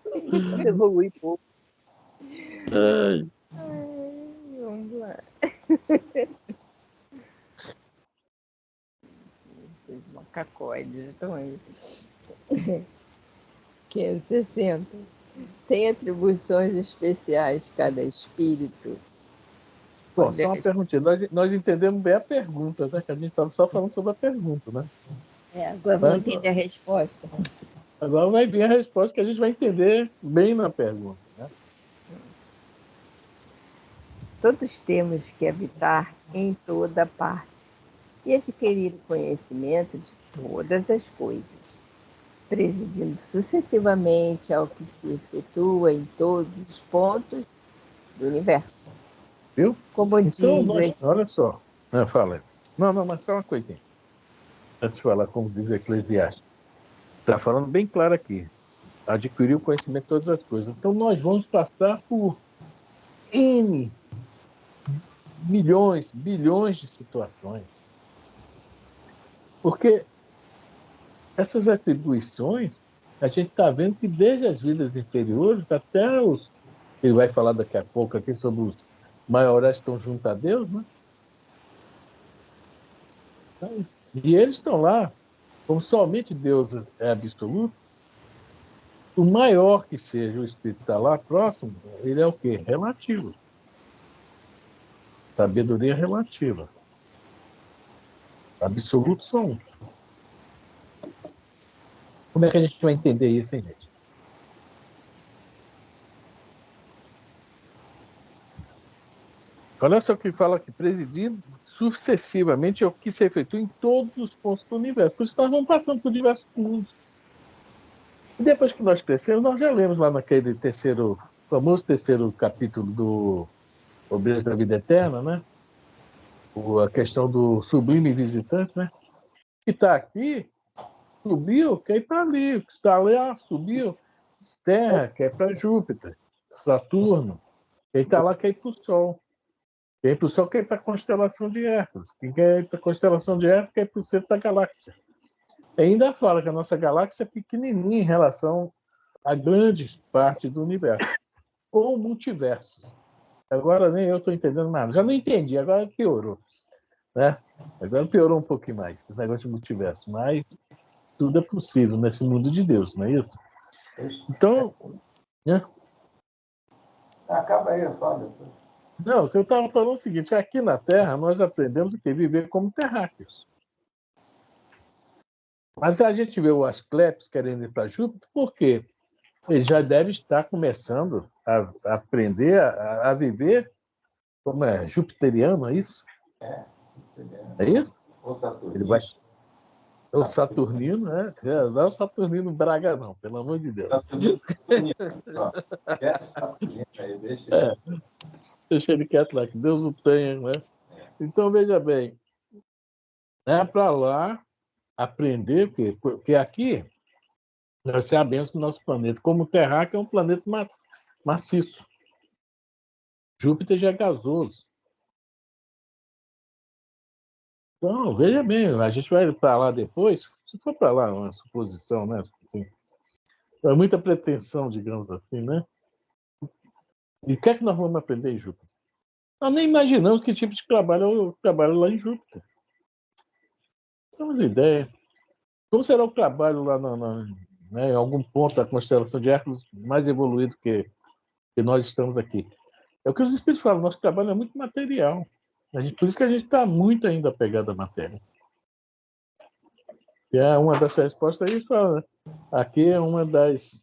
Eu evolui pouco. Vamos lá. Macacoides, então aí. 560. Tem atribuições especiais cada espírito? Bom, só uma perguntinha. Nós entendemos bem a pergunta, né? Que a gente estava só falando sobre a pergunta, né? Agora vamos entender a resposta. Agora vai vir a resposta que a gente vai entender bem na pergunta, né? Todos temos que habitar em toda parte e adquirir o conhecimento de todas as coisas, presidindo sucessivamente ao que se efetua em todos os pontos do universo. Viu? Como então, diz... olha só. Fala. Não, mas só uma coisinha. Antes de falar, como diz o Eclesiastes. Está falando bem claro aqui. Adquirir o conhecimento de todas as coisas. Então, nós vamos passar por N milhões, bilhões de situações. Porque essas atribuições, a gente está vendo que desde as vidas inferiores até os... Ele vai falar daqui a pouco aqui sobre os maiorais que estão junto a Deus, né? E eles estão lá, como somente Deus é absoluto, o maior que seja o espírito está lá próximo, ele é o quê? Relativo. Sabedoria relativa. Absoluto só um. Como é que a gente vai entender isso, hein, gente? Olha só que fala que presidindo sucessivamente é o que se efetua em todos os pontos do universo. Por isso nós vamos passando por diversos mundos. E depois que nós crescemos, nós já lemos lá naquele famoso terceiro capítulo do Obreiros da Vida Eterna, né? A questão do sublime visitante, né? Que está aqui, subiu, quer ir para ali. O que está lá, subiu, Terra, quer ir para Júpiter, Saturno. Quem está lá quer ir para o Sol. Quem ir para o Sol quer ir para a constelação de Hércules. Quem quer ir para a constelação de Hércules quer ir para o centro da galáxia. E ainda fala que a nossa galáxia é pequenininha em relação a grandes partes do universo. Ou multiversos. Agora nem eu estou entendendo nada. Já não entendi, agora piorou. Né? Agora piorou um pouquinho mais, esse negócio de multiverso. Mas tudo é possível nesse mundo de Deus, não é isso? Então... Né? Acaba aí, Fábio. Não, o que eu estava falando é o seguinte, aqui na Terra nós aprendemos o que? Viver como terráqueos. Mas a gente vê o Asclepios querendo ir para Júpiter, por quê? Ele já deve estar começando a aprender a viver como é jupiteriano, é isso? É isso? Ou Saturnino. Ele vai... O Saturnino, né? Não é o Saturnino Braga, não, pelo amor de Deus. Saturnino. Saturnino aí, Deixa ele quieto lá, que Deus o tenha, né? Então, veja bem, é para lá aprender, porque aqui nós sabemos que o nosso planeta, como o terráqueo, é um planeta maciço. Júpiter já é gasoso. Então, veja bem, a gente vai para lá depois, Se for para lá, uma suposição, né? Assim, é muita pretensão, digamos assim, né? E o que é que nós vamos aprender em Júpiter? Nós nem imaginamos que tipo de trabalho eu trabalho lá em Júpiter. Não temos ideia. Como será o trabalho lá né, em algum ponto da constelação de Hércules mais evoluído que nós estamos aqui? É o que os espíritos falam, nosso trabalho é muito material. Por isso que a gente está muito ainda apegado à matéria. E é uma das respostas aí fala, né? Aqui é uma das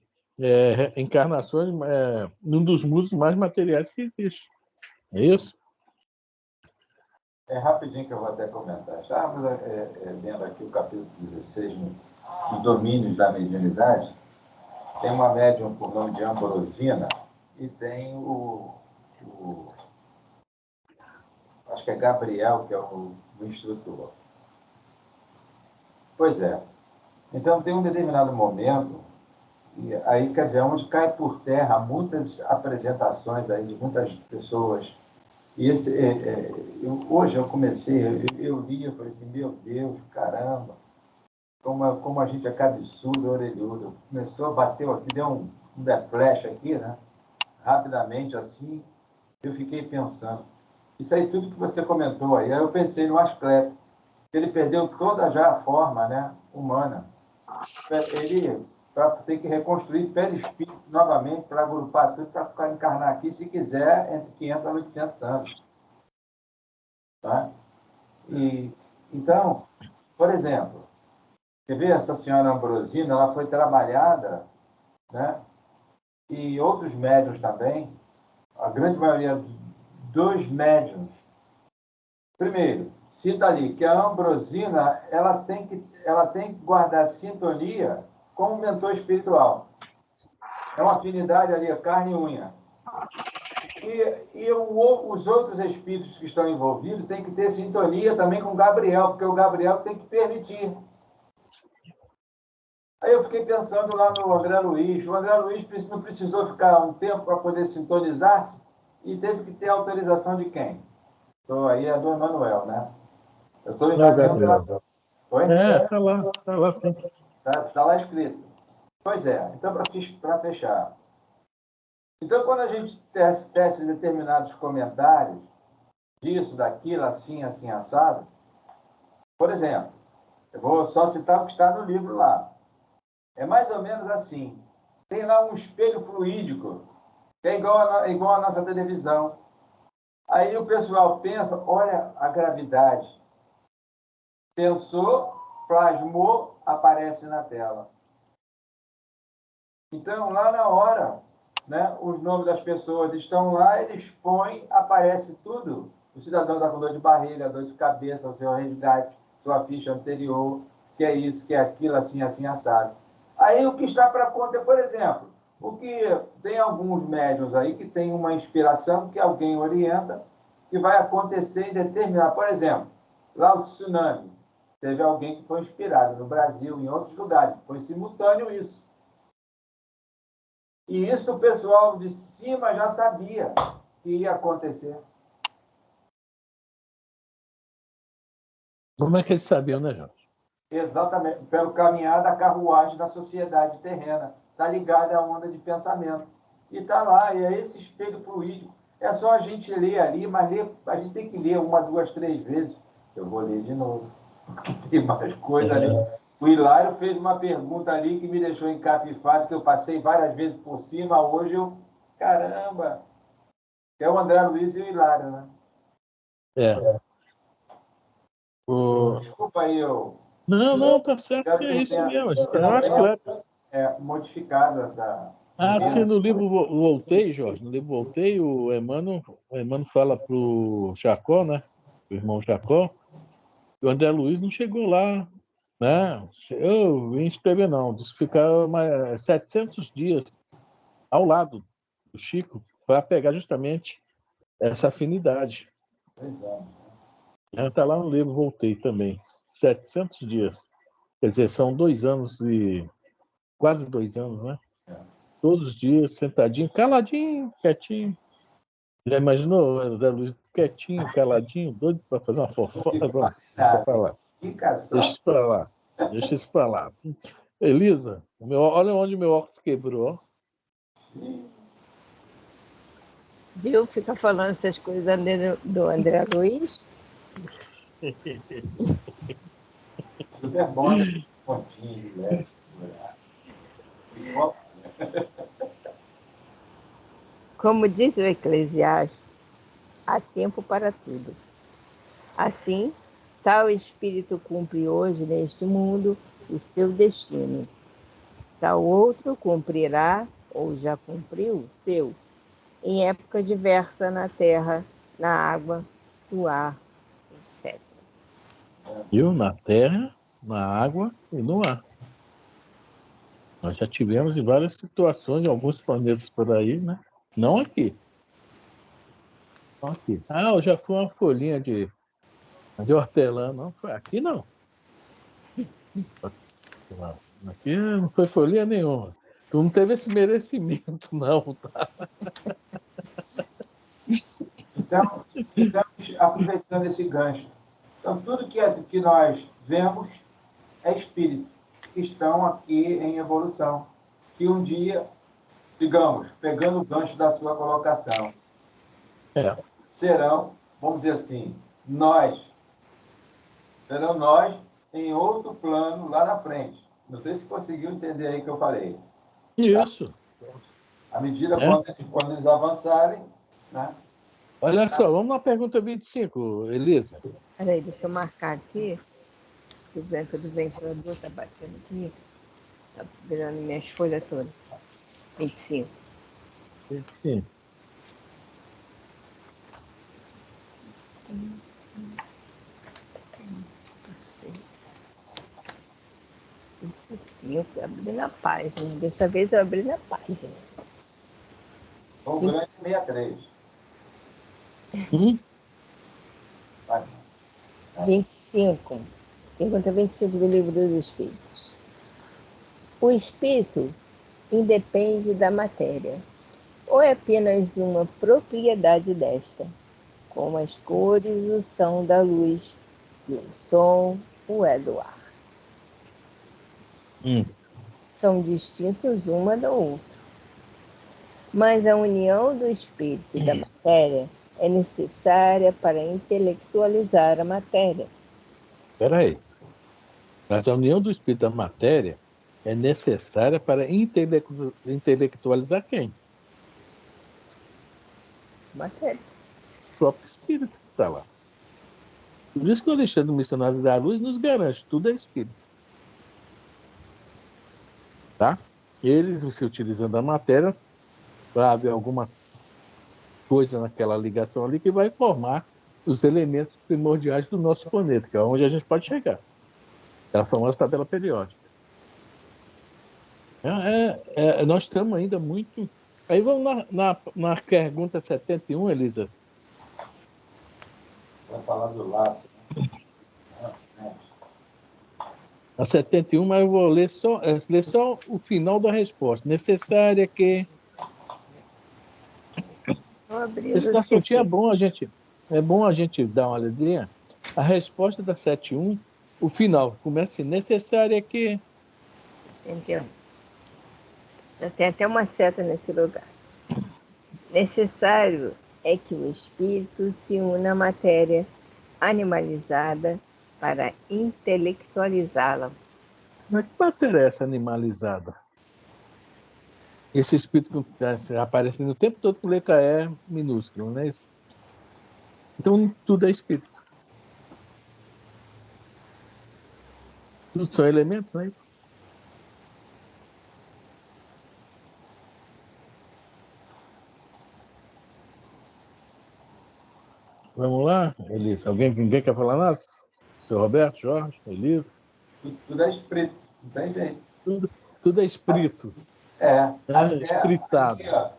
encarnações, um dos mundos mais materiais que existe. É isso? É rapidinho que eu vou até comentar. Estávamos lendo aqui o capítulo 16, nos domínios da mediunidade. Tem uma médium por nome de Ambrosina e tem acho que é Gabriel, que é o instrutor. Pois é. Então, tem um determinado momento, e aí, quer dizer, onde cai por terra muitas apresentações aí de muitas pessoas. E hoje eu comecei, eu li, eu falei assim, meu Deus, caramba, como a gente é cabeçudo, orelhudo. Começou, bateu aqui, deu um flash aqui, né? Rapidamente, assim, eu fiquei pensando. Isso aí, tudo que você comentou aí, eu pensei no Asclepio. Ele perdeu toda já a forma, né, humana. Ele tem que reconstruir perispírito novamente para agrupar tudo, para ficar encarnar aqui, se quiser, entre 500 a 800 anos. Tá? Então, por exemplo, você vê essa senhora Ambrosina, ela foi trabalhada, né? E outros médiuns também, a grande maioria dos médiuns. Primeiro, cita ali que a Ambrosina ela tem que guardar sintonia com o mentor espiritual. É uma afinidade ali, carne e unha. E os outros espíritos que estão envolvidos têm que ter sintonia também com o Gabriel, porque o Gabriel tem que permitir. Aí eu fiquei pensando lá no André Luiz. O André Luiz não precisou ficar um tempo para poder sintonizar-se e teve que ter autorização de quem? Então, aí é do Emanuel, né? Eu estou imaginando... Oi? Está lá sim. Está lá escrito. Pois é. Então, para fechar. Então, quando a gente tece determinados comentários disso, daquilo, assim, assim, assado, por exemplo, eu vou só citar o que está no livro lá. É mais ou menos assim. Tem lá um espelho fluídico, que é igual a nossa televisão. Aí o pessoal pensa, olha a gravidade. Pensou, plasmou, aparece na tela. Então, lá na hora, né, os nomes das pessoas estão lá, eles põem, aparece tudo. O cidadão está com dor de barriga, dor de cabeça, o seu resgate, sua ficha anterior, que é isso, que é aquilo, assim, assim, assado. Aí o que está para conta, por exemplo, o que tem alguns médiuns aí que tem uma inspiração que alguém orienta, que vai acontecer em determinado... Por exemplo, lá o tsunami. Teve alguém que foi inspirado no Brasil, em outros lugares. Foi simultâneo isso. E isso o pessoal de cima já sabia que ia acontecer. Como é que eles sabiam, né, Jorge? Exatamente, pelo caminhar da carruagem da sociedade terrena. Está ligada à onda de pensamento. E está lá, e é esse espelho fluídico. É só a gente ler ali, mas a gente tem que ler 1, 2, 3 vezes. Eu vou ler de novo. Tem mais coisa ali. O Hilário fez uma pergunta ali que me deixou encafifado, que eu passei várias vezes por cima. Hoje eu... Caramba! É o André Luiz e o Hilário, né? Desculpa aí, eu... Não, tá certo, é isso mesmo. Eu acho que modificado essa... sim, no livro Voltei, Jorge, no livro Voltei, o Emmanuel fala para o Jacó, né? O irmão Jacó, que o André Luiz não chegou lá, né? Eu vim escrever, não. Disse que ficar 700 dias ao lado do Chico para pegar justamente essa afinidade. Pois é. Está lá no livro Voltei também. 700 dias. Quer dizer, são 2 anos e... Quase 2 anos, né? Todos os dias, sentadinho, caladinho, quietinho. Já imaginou o Zé Luiz quietinho, caladinho, doido para fazer uma fofoca? Deixa para lá. Fica só. Deixa para lá. Deixa isso para lá. Elisa, olha onde meu óculos quebrou. Viu? Fica falando essas coisas do André Luiz. Super bom, né? Pontinho, leve, segurar. Como diz o Eclesiastes, há tempo para tudo. Assim, tal espírito cumpre hoje neste mundo o seu destino. Tal outro cumprirá, ou já cumpriu, o seu, em época diversa na terra, na água, no ar, etc. Viu? Na terra, na água e no ar. Nós já tivemos em várias situações, em alguns planetas por aí, né? Não aqui. Não aqui. Ah, eu já fui uma folhinha de hortelã. Não, foi aqui não. Aqui não foi folhinha nenhuma. Tu não teve esse merecimento, não, tá? Então, aproveitando esse gancho, então, tudo que nós vemos é espírito, que estão aqui em evolução, que um dia, digamos, pegando o gancho da sua colocação, É. serão, vamos dizer assim, serão nós em outro plano lá na frente. Não sei se conseguiu entender aí o que eu falei. Isso. À medida É. quando eles avançarem, né? Olha só, vamos na pergunta 25, Elisa. Peraí, deixa eu marcar aqui. O vento do ventilador está batendo aqui. Está virando minhas folhas todas. 25. Sim. Eu abri na página. Dessa vez eu abri na página. O grande 63. Hum? Vai. 25. Pergunta 25 do Livro dos Espíritos. O espírito independe da matéria, ou é apenas uma propriedade desta, como as cores, o som da luz, e o som, o é do ar. São distintos uma do outro. Mas a união do espírito e da matéria é necessária para intelectualizar a matéria. Espera aí. Mas a união do espírito da matéria é necessária para intelectualizar quem? Matéria. O próprio espírito que está lá. Por isso que o Alexandre Missionário da Luz nos garante, tudo é espírito. Tá? Eles, se utilizando a matéria, vai haver alguma coisa naquela ligação ali que vai formar os elementos primordiais do nosso planeta, que é onde a gente pode chegar. É a famosa tabela periódica. Nós estamos ainda muito. Aí vamos na pergunta 71, Elisa. Vai falar do laço. A 71, mas eu vou ler só o final da resposta. Necessária que. Esse assuntinho é bom a gente dar uma olhadinha. A resposta da 71, o final, começa assim, necessária que. Entendeu? Já tem até uma seta nesse lugar. Necessário é que o espírito se una à matéria animalizada para intelectualizá-la. Mas que matéria é essa animalizada? Esse espírito que está aparecendo o tempo todo com letra E minúsculo, não é isso? Então, tudo é espírito. Tudo são elementos, não é isso? Vamos lá, Elisa. Ninguém quer falar nada? Seu Roberto, Jorge, Elisa? Tudo é espírito, não tem jeito. Tudo é espírito. Espiritado. Aqui, ó.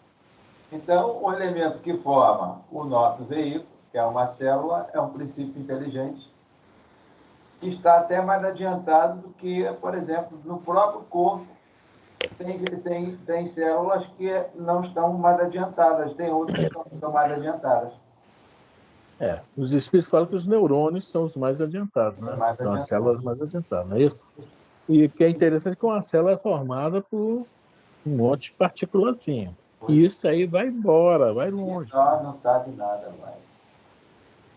Então, o elemento que forma o nosso veículo, que é uma célula, é um princípio inteligente, que está até mais adiantado do que, por exemplo, no próprio corpo, tem células que não estão mais adiantadas, tem outras que são mais adiantadas. Os espíritos falam que os neurônios são os mais adiantados, né? Mais São as adiantado. células mais adiantadas, não é isso? E o que é interessante é que uma célula é formada por um monte de partículazinha. E isso aí vai embora, vai longe, Nós não sabe nada mais.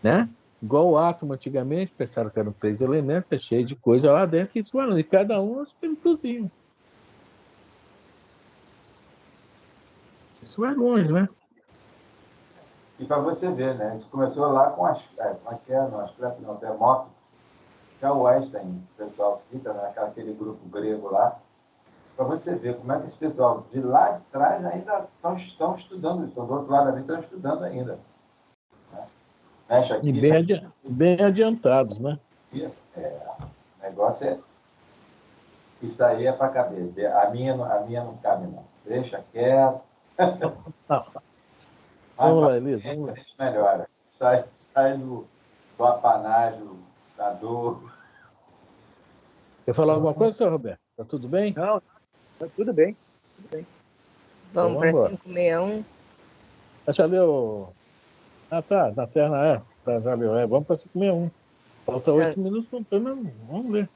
né? Igual o átomo antigamente, pensaram que eram 3 elementos, é cheio de coisa lá dentro, e isso vai longe. E cada um é um espíritozinho. Isso vai longe, né? E para você ver, né? Isso começou lá com as termófilos, que é o Einstein, o pessoal cita, né? Aquele grupo grego lá. Para você ver como é que esse pessoal de lá de trás ainda estão estudando, estão do outro lado da vida, estão estudando ainda. Né? Mexe E aqui, bem adiantados, né? o negócio é. Isso aí é para caber. A minha não cabe, não. Deixa quieto. Vamos Mas lá, Elisa. a gente melhora. Sai do apanágio, da dor. Quer falar alguma coisa, senhor Roberto? Tá tudo bem? Não, tá tudo bem. Tudo bem. Então Vamos vamos para embora. 561. Já leu. Ah, tá. Na terra, Tá, já leu. Vamos para 561. Falta 8 minutos, não tem, não. Vamos ver.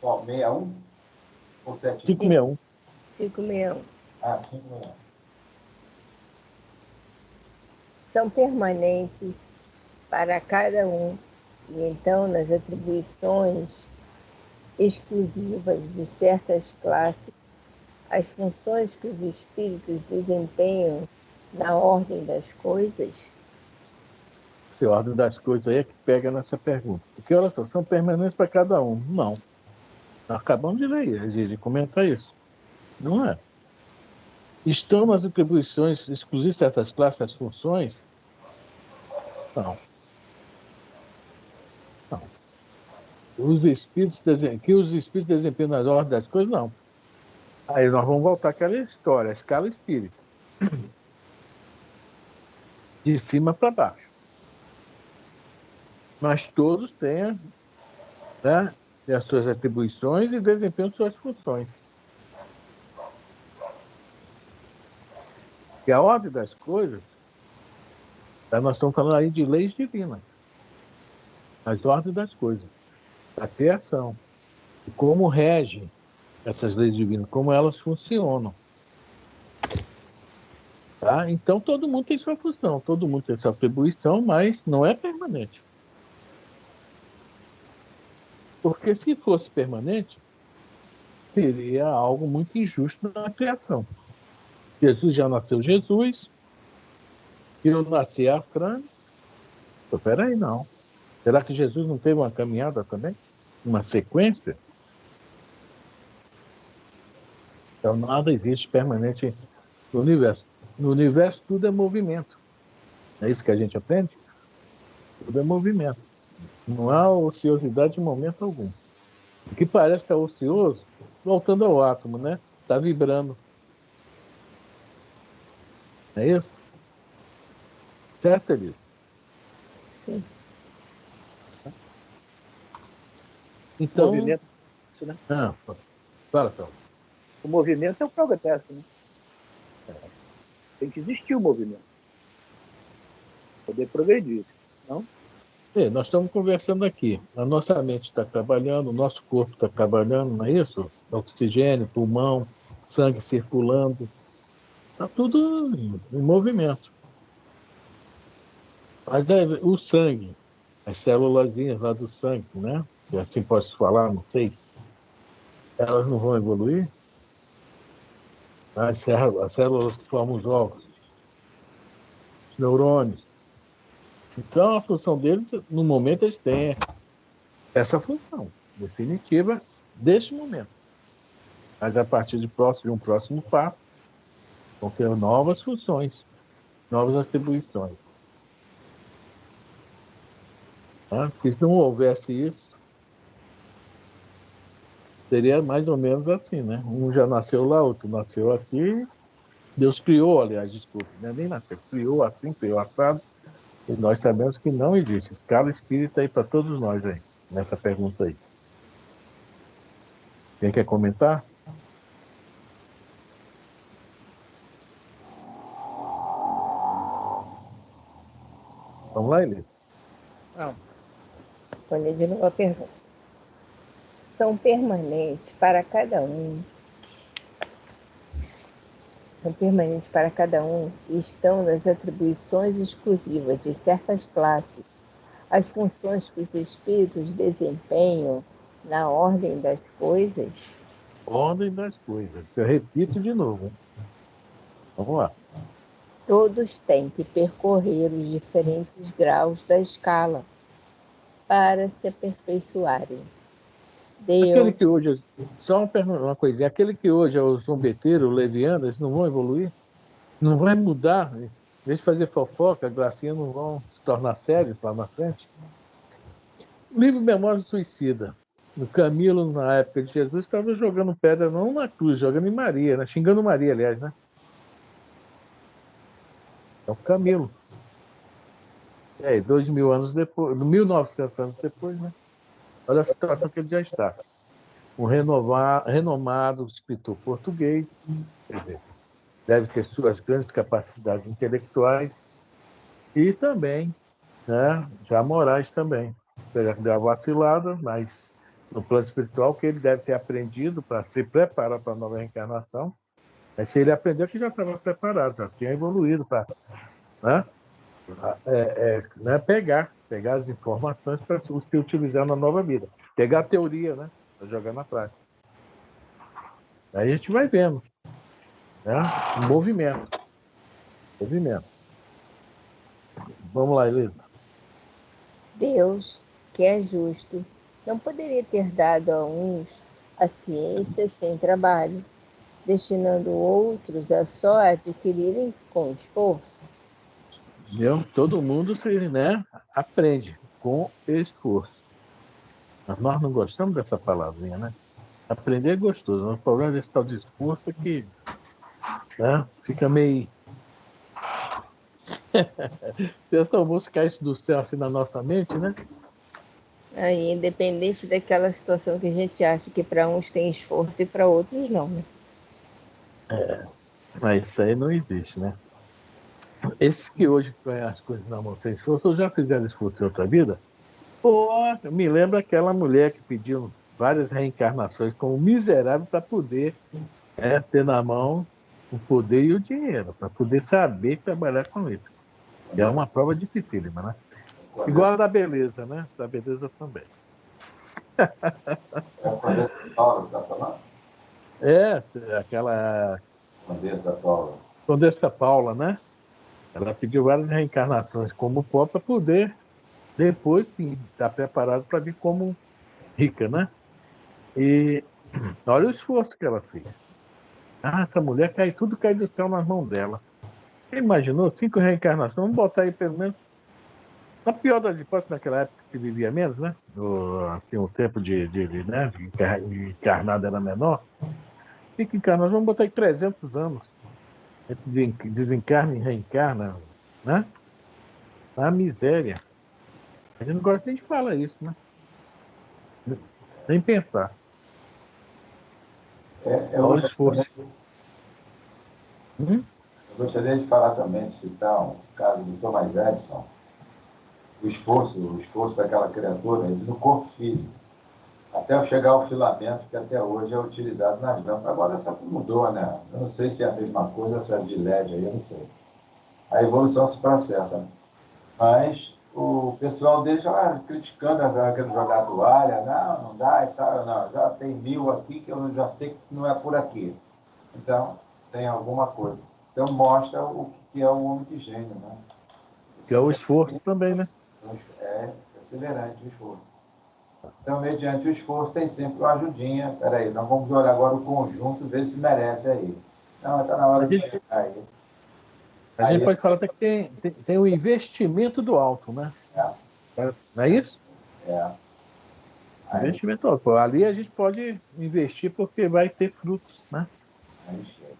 Bom, 61 ou 71? 561. 561. Ah, 561. São permanentes para cada um, e então nas atribuições exclusivas de certas classes, as funções que os espíritos desempenham na ordem das coisas. Essa ordem das coisas aí é que pega nessa pergunta. Porque, olha só, são permanentes para cada um. Não. Nós acabamos de ler, de comentar isso. Não é. Estão nas atribuições exclusivas de certas classes, as funções? Não. Não. Que os espíritos desempenham nas ordens das coisas, não. Aí nós vamos voltar àquela história, a escala espírita. De cima para baixo. Mas todos têm, né, as suas atribuições e desempenham suas funções. E a ordem das coisas, nós estamos falando aí de leis divinas. As ordens das coisas, da criação. E como regem essas leis divinas, como elas funcionam. Tá? Então, todo mundo tem sua função, todo mundo tem sua atribuição, mas não é permanente. Porque se fosse permanente, seria algo muito injusto na criação. Jesus já nasceu Jesus, eu nasci a Fran. Peraí, não. Será que Jesus não teve uma caminhada também? Uma sequência? Então, nada existe permanente no universo. No universo, tudo é movimento. É isso que a gente aprende? Tudo é movimento. Não há ociosidade em momento algum. O que parece que é ocioso, voltando ao átomo, né? Está vibrando. É isso? Certo, Elisa? Sim. O Então, movimento, isso, né? fala, Sal. O movimento é o progresso, né? Tem que existir o movimento. Poder progredir. Não? Nós estamos conversando aqui. A nossa mente está trabalhando, o nosso corpo está trabalhando, não é isso? Oxigênio, pulmão, sangue circulando. Está tudo em movimento. Mas o sangue, as células lá do sangue, né? E assim pode se falar, não sei. Elas não vão evoluir? As células que formam os ovos, os neurônios. Então, a função deles, no momento, eles têm essa função definitiva deste momento. Mas a partir de um próximo passo, vão ter novas funções, novas atribuições. Tá? Se não houvesse isso, seria mais ou menos assim, né? Um já nasceu lá, outro nasceu aqui. Deus criou, aliás, desculpe, né? Nem nasceu, criou assim, criou assado. E nós sabemos que não existe escala espírita aí para todos nós aí, nessa pergunta aí. Quem quer comentar? Vamos lá, Elisa? Não. Vou ler de novo a pergunta. São permanentes para cada um. São permanentes para cada um e estão nas atribuições exclusivas de certas classes as funções que os espíritos desempenham na ordem das coisas? Ordem das coisas. Eu repito de novo. Vamos lá. Todos têm que percorrer os diferentes graus da escala para se aperfeiçoarem. Aquele que hoje... Só uma coisinha. Aquele que hoje é o zombeteiro, o leviano, eles não vão evoluir? Não vai mudar? Em vez de fazer fofoca, gracinha, não vão se tornar sérios lá na frente? O livro Memórias do Suicida. O Camilo, na época de Jesus, estava jogando pedra não na cruz, jogando em Maria, né? Xingando Maria, aliás, né? É o Camilo. E aí, 2000 anos depois, 1900 anos depois, né? Olha a situação que ele já está. Um renomado escritor português, quer dizer, deve ter suas grandes capacidades intelectuais e também, né, já morais também. Ele deu uma vacilada, mas no plano espiritual, que ele deve ter aprendido para se preparar para a nova reencarnação. Mas se ele aprendeu, que já estava preparado, já tinha evoluído para, né, né, pegar as informações para se utilizar na nova vida. Pegar a teoria, né, para jogar na prática. Aí a gente vai vendo, né, um movimento. Vamos lá, Elisa. Deus, que é justo, não poderia ter dado a uns a ciência sem trabalho, destinando outros a só adquirirem com esforço? Todo mundo né, aprende com esforço. Mas nós não gostamos dessa palavrinha, né? Aprender é gostoso. O problema desse tal de esforço é que, né, fica meio... Então, buscar isso do céu assim na nossa mente, né? Aí, independente daquela situação que a gente acha que para uns tem esforço e para outros não, né? Mas isso aí não existe, né? Esses que hoje ganham as coisas na mão sem esforço, ou já fizeram esforço em outra vida? Pô, me lembra aquela mulher que pediu várias reencarnações como miserável para poder ter na mão o poder e o dinheiro, para poder saber trabalhar com isso. E é uma prova dificílima, né? Igual a da beleza, né? Da beleza também. É a Condessa Paula, você está falando? Aquela Condessa Paula. Condessa Paula, né? Ela pediu várias reencarnações como pó para poder, depois, sim, estar preparado para vir como rica, né? E olha o esforço que ela fez. Essa mulher tudo cai do céu nas mãos dela. Você imaginou 5 reencarnações? Vamos botar aí pelo menos. Na pior das hipóteses, naquela época que vivia menos, né? Assim, o tempo né, de encarnado era menor. 5 encarnações, vamos botar aí 300 anos. Desencarna e reencarna, né? A miséria. A gente não gosta nem de falar isso, né? Nem pensar. Eu Olha o esforço. gostaria de falar também, de citar um caso do Thomas Edison, o esforço daquela criatura no corpo físico, até chegar ao filamento que até hoje é utilizado nas lâmpadas. Agora só que mudou, né? Eu não sei se é a mesma coisa, se é de LED aí, eu não sei. A evolução se processa, né? Mas o pessoal dele já criticando aquele jogar toalha, não dá e tal, não, já tem 1000 aqui que eu já sei que não é por aqui. Então, tem alguma coisa. Então, mostra o que é o homem de gênio, né? Que é o esforço também, né? É perseverante o esforço. Então, mediante o esforço, tem sempre uma ajudinha. Peraí, nós vamos olhar agora o conjunto, ver se merece aí. Não, está na hora de chegar aí. A gente pode falar até que tem o investimento do alto, né? Não é isso? Aí, Investimento alto. Ali a gente pode investir porque vai ter frutos, né? aí chega.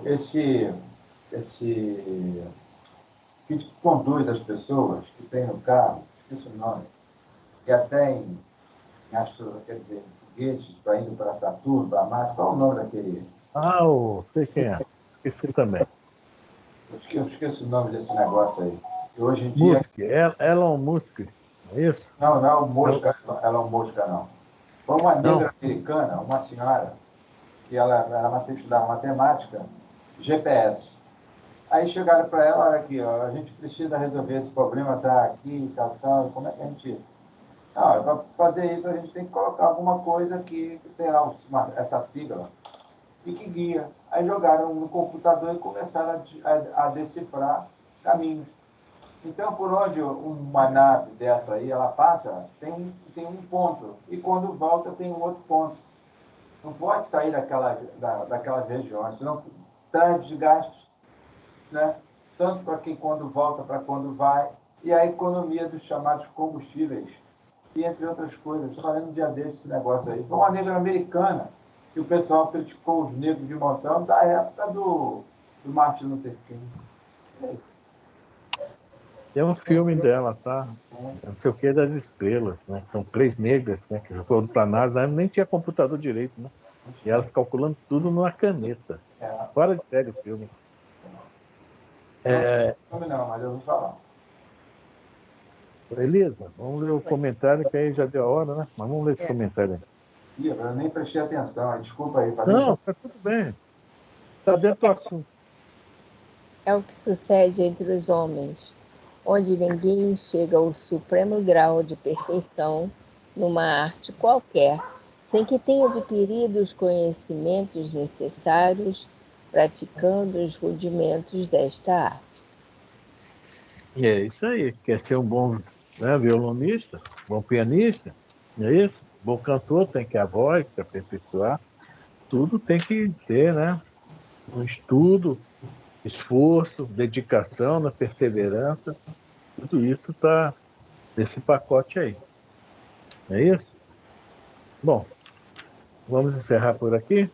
Esse que conduz as pessoas que tem no carro, esqueci o nome, que até quer dizer, foguetes para indo para Saturno, para Marte, qual é o nome daquele? Sei quem é. Esqueci também. Eu esqueço o nome desse negócio aí. E hoje em dia... Musk, Elon Musk, é isso? Não, não é o Mosca, ela é um Mosca, não. Foi uma Não. negra americana, uma senhora, que ela era estudava matemática, GPS. Aí chegaram para ela, olha aqui, ó, a gente precisa resolver esse problema, tá aqui, tal, tal, como é que a gente... Não, para fazer isso a gente tem que colocar alguma coisa que tem lá essa sigla e que guia. Aí jogaram no computador e começaram a decifrar caminhos. Então, por onde uma nave dessa aí ela passa, tem um ponto. E quando volta, tem um outro ponto. Não pode sair daquelas regiões, senão traz desgaste, né? Tanto para quem quando volta, para quando vai. E a economia dos chamados combustíveis, e entre outras coisas. Estou falando um dia desse negócio aí. Foi uma negra americana que o pessoal criticou os negros de montão da época do Martin Luther King. Tem um filme dela, tá? Não sei o que das estrelas, né? São 3 negras, né? Que foram para a NASA, nem tinha computador direito, né? E elas calculando tudo numa caneta. Fora de série o filme. Não, mas eu vou falar. Beleza, vamos ler o comentário, que aí já deu a hora, né? Mas vamos ler esse comentário aí. Ih, eu nem prestei atenção, desculpa aí. Não, tá tudo bem. Tá dentro do assunto. É o que sucede entre os homens, onde ninguém chega ao supremo grau de perfeição numa arte qualquer, sem que tenha adquirido os conhecimentos necessários, praticando os rudimentos desta arte. E é isso aí. Quer ser um bom, né, violonista, bom pianista, não é isso? Bom cantor, tem que a voz, se aperfeiçoar. Tudo tem que ter, né? Um estudo, esforço, dedicação, né, perseverança. Tudo isso está nesse pacote aí. É isso? Bom, vamos encerrar por aqui.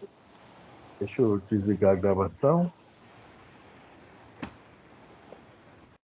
Deixa eu desligar a gravação.